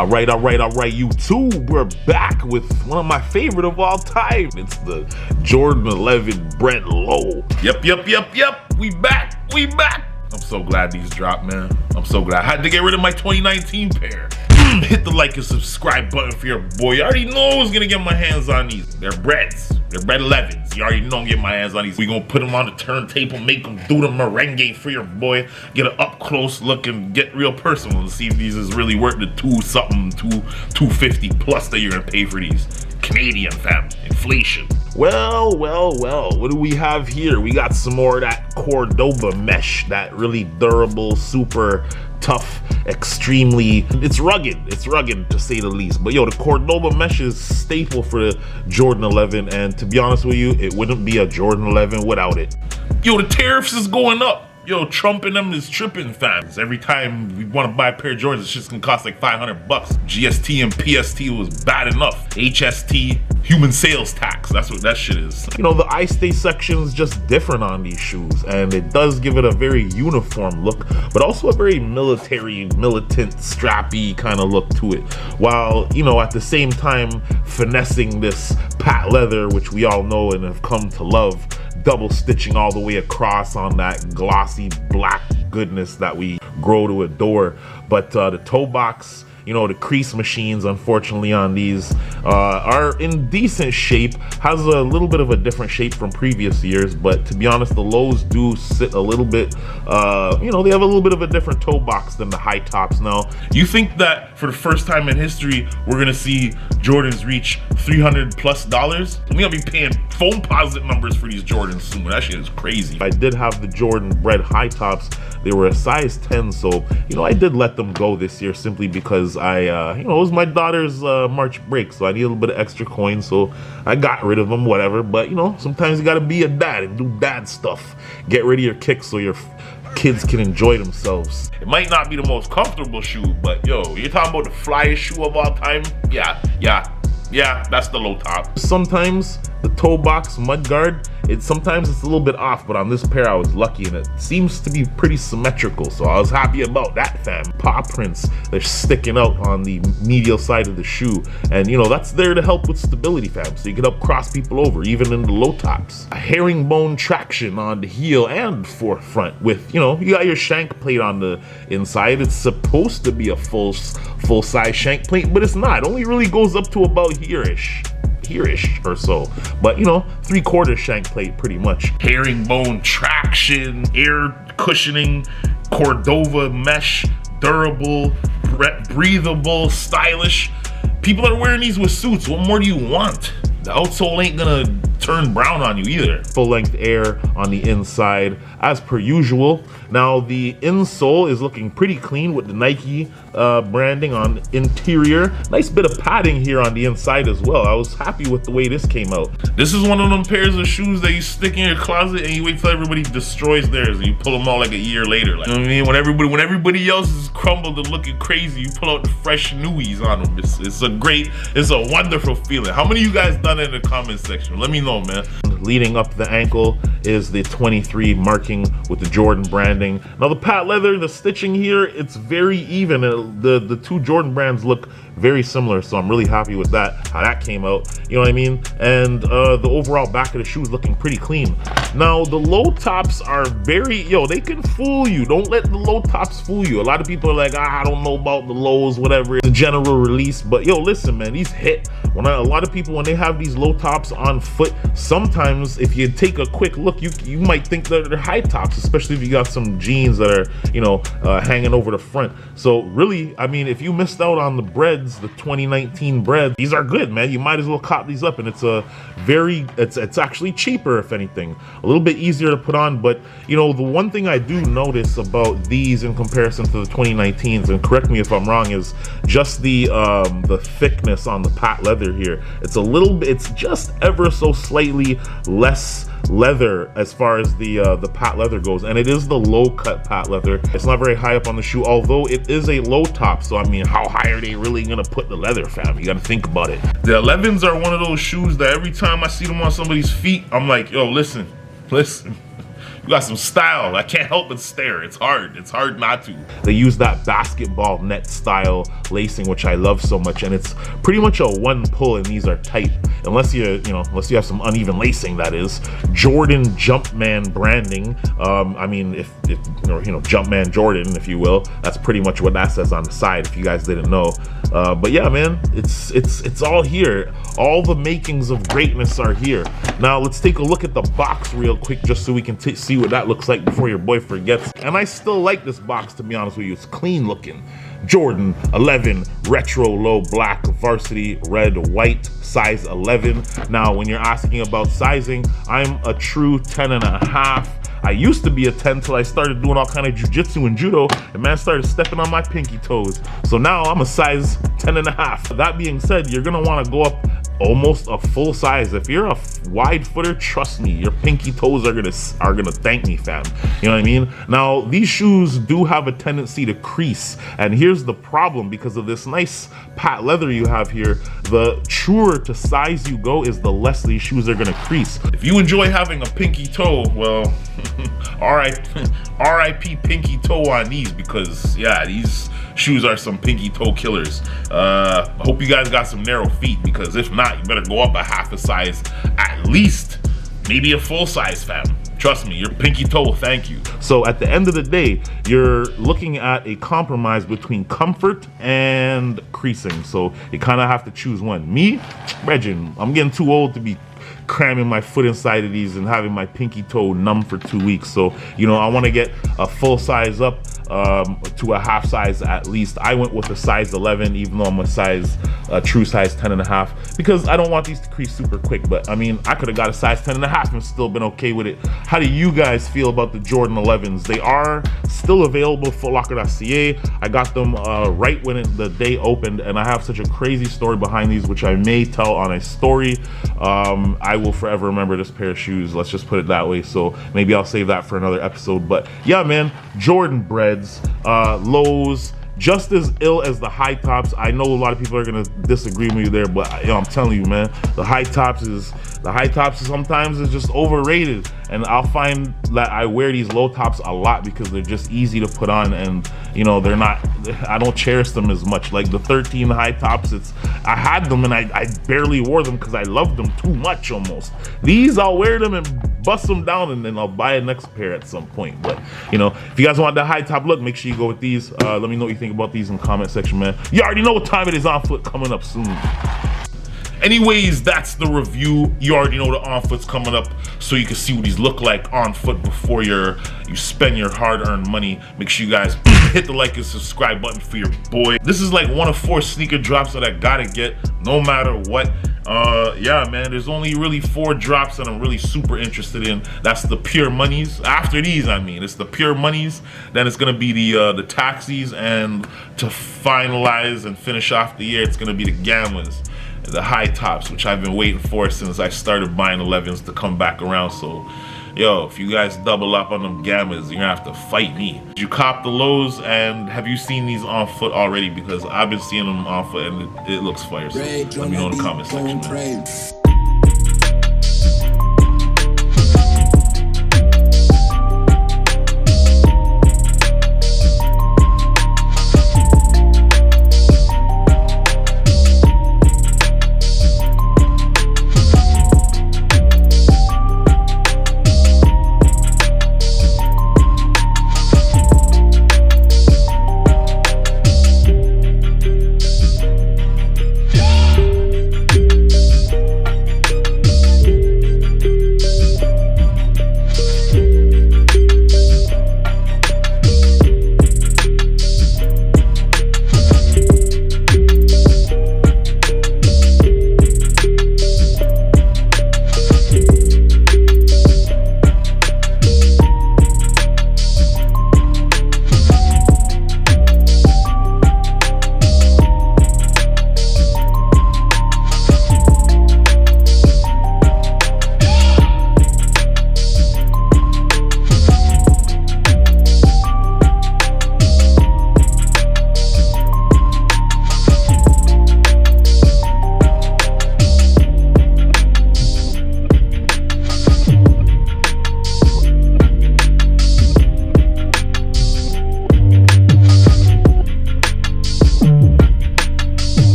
All right, YouTube. We're back with one of my favorite of all time. It's the Jordan 11 Bred Low. Yep. We back. I'm so glad these dropped, man. I'm so glad. I had to get rid of my 2019 pair. Hit the like and subscribe button for your boy. You already know I was gonna get my hands on these. They're Breds. They're Bred 11s. You already know I'm getting my hands on these. We gonna put them on the turntable, make them do the merengue for your boy. Get an up close look and get real personal and see if these is really worth the $250 plus that you're gonna pay for these. Canadian fam, inflation. Well, what do we have here? We got some more of that Cordoba mesh, that really durable, super tough, extremely, it's rugged to say the least. But yo, the Cordoba mesh is staple for the Jordan 11, and to be honest with you, it wouldn't be a Jordan 11 without it. Yo, the tariffs is going up. Yo, Trump and them is tripping, fans. Every time we want to buy a pair of Jordans, it's just gonna cost like $500. GST and PST was bad enough. HST, human sales tax, that's what that shit is. You know, the I-Stay section is just different on these shoes, and it does give it a very uniform look, but also a very military, militant, strappy kind of look to it. While, you know, at the same time, finessing this patent leather, which we all know and have come to love, double stitching all the way across on that glossy black goodness that we grow to adore. But the toe box, you know, the crease machines, unfortunately, on these are in decent shape. Has a little bit of a different shape from previous years, but to be honest, the lows do sit a little bit, you know, they have a little bit of a different toe box than the high tops. Now, you think that for the first time in history, we're gonna see Jordans reach $300 plus? We're gonna be paying phone posit numbers for these Jordans soon. That shit is crazy. I did have the Jordan Bred high tops. They were a size 10, so, you know, I did let them go this year simply because I, you know, it was my daughter's March break, so I need a little bit of extra coin, so I got rid of them, whatever. But, you know, sometimes you gotta be a dad and do dad stuff. Get rid of your kicks so your kids can enjoy themselves. It might not be the most comfortable shoe, but yo, you're talking about the flyest shoe of all time? Yeah, that's the low top. Sometimes the toe box mud guard, sometimes it's a little bit off, but on this pair I was lucky and it seems to be pretty symmetrical, so I was happy about that, fam. Paw prints, they're sticking out on the medial side of the shoe, and you know, that's there to help with stability, fam, so you can help cross people over, even in the low tops. A herringbone traction on the heel and forefront with, you know, you got your shank plate on the inside. It's supposed to be a full-size shank plate, but it's not. It only really goes up to about here-ish or so, but you know, 3/4 shank plate pretty much. Herringbone traction, air cushioning, Cordoba mesh, durable, breathable, stylish. People are wearing these with suits. What more do you want? The outsole ain't gonna turn brown on you either. Full-length air on the inside as per usual. Now the insole is looking pretty clean with the Nike branding on interior. Nice bit of padding here on the inside as well. I was happy with the way this came out. This is one of them pairs of shoes that you stick in your closet and you wait till everybody destroys theirs and you pull them out like a year later. Like, you know what I mean? When everybody else is crumbled and looking crazy, you pull out the fresh newies on them. It's a wonderful feeling. How many of you guys done it in the comment section? Let me know, man. Leading up the ankle is the 23 marking with the Jordan branding. Now the patent leather, the stitching here, it's very even. The two Jordan brands look very similar, so I'm really happy with that, how that came out, you know what I mean? And the overall back of the shoe is looking pretty clean. Now the low tops are very, they can fool you. Don't let the low tops fool you. A lot of people are like, I don't know about the lows, whatever, the general release, but listen, man, these hit. A lot of people, when they have these low tops on foot, sometimes if you take a quick look, you might think that they're high tops, especially if you got some jeans that are, hanging over the front. So really, I mean, if you missed out on the Breds, the 2019 Bred, these are good, man. You might as well cop these up, and it's actually cheaper, if anything. A little bit easier to put on, but the one thing I do notice about these in comparison to the 2019s, and correct me if I'm wrong, is just the thickness on the patent leather here. It's just ever so slightly less leather as far as the patent leather goes, and it is the low cut patent leather. It's not very high up on the shoe, although it is a low top, so I mean, how high are they really gonna put the leather, fam? You gotta think about it. The 11s are one of those shoes that every time I see them on somebody's feet, I'm like, yo, listen, You got some style. I can't help but stare. It's hard not to. They use that basketball net style lacing, which I love so much, and it's pretty much a one pull, and these are tight. Unless unless you have some uneven lacing, that is. Jordan Jumpman branding. I mean, if Jumpman Jordan, if you will. That's pretty much what that says on the side, if you guys didn't know. But yeah, man, it's all here. All the makings of greatness are here. Now let's take a look at the box real quick, just so we can see what that looks like before your boy forgets. And I still like this box, to be honest with you. It's clean looking. Jordan 11 retro low black varsity red white size 11. Now when you're asking about sizing, I'm a true 10.5. I used to be a 10 till I started doing all kind of jujitsu and judo, and man started stepping on my pinky toes. So now I'm a size 10.5. That being said, you're gonna want to go up almost a full size. If you're a wide footer, trust me, your pinky toes are gonna thank me, fam. You know what I mean? Now these shoes do have a tendency to crease, and here's the problem. Because of this nice patent leather you have here, the truer to size you go is the less these shoes are gonna crease. If you enjoy having a pinky toe, well, R.I.P. pinky toe on these, because yeah, these shoes are some pinky toe killers. I hope you guys got some narrow feet, because if not, you better go up a half a size, at least, maybe a full size, fam. Trust me, your pinky toe will thank you. So at the end of the day, you're looking at a compromise between comfort and creasing. So you kind of have to choose one. Me, Bregin, I'm getting too old to be cramming my foot inside of these and having my pinky toe numb for 2 weeks. So, I want to get a full size up to a half size at least. I went with a size 11, even though I'm a true size 10.5, because I don't want these to crease super quick. But I mean, I could have got a size 10.5 and still been okay with it. How do you guys feel about the Jordan 11s? They are still available, footlocker.ca. I got them right when the day opened, and I have such a crazy story behind these, which I may tell on a story. I will forever remember this pair of shoes, let's just put it that way. So maybe I'll save that for another episode. But yeah, man, Jordan Breds, lows, just as ill as the high tops. I know a lot of people are gonna disagree with me there, but I'm telling you, man, the high tops sometimes is just overrated. And I'll find that I wear these low tops a lot because they're just easy to put on, and I don't cherish them as much. Like the 13 high tops, I had them and I barely wore them because I loved them too much almost. These, I'll wear them and bust them down, and then I'll buy a next pair at some point. But if you guys want the high top look, make sure you go with these. Let me know what you think about these in the comment section, man. You already know what time it is. On foot coming up soon. Anyways, that's the review. You already know the on foot's coming up, so you can see what these look like on foot before you spend your hard-earned money. Make sure you guys hit the like and subscribe button for your boy. This is like one of 4 sneaker drops that I gotta get no matter what. Yeah, man, there's only really 4 drops that I'm really super interested in. That's the pure monies. After these, it's the pure monies. Then it's gonna be the taxis, and to finalize and finish off the year, it's gonna be the gammas, the high tops, which I've been waiting for since I started buying 11s to come back around. So yo, if you guys double up on them gammas, you're gonna have to fight me. Did you cop the lows, and have you seen these on foot already? Because I've been seeing them on foot and it looks fire. So let me know in the comment section, man.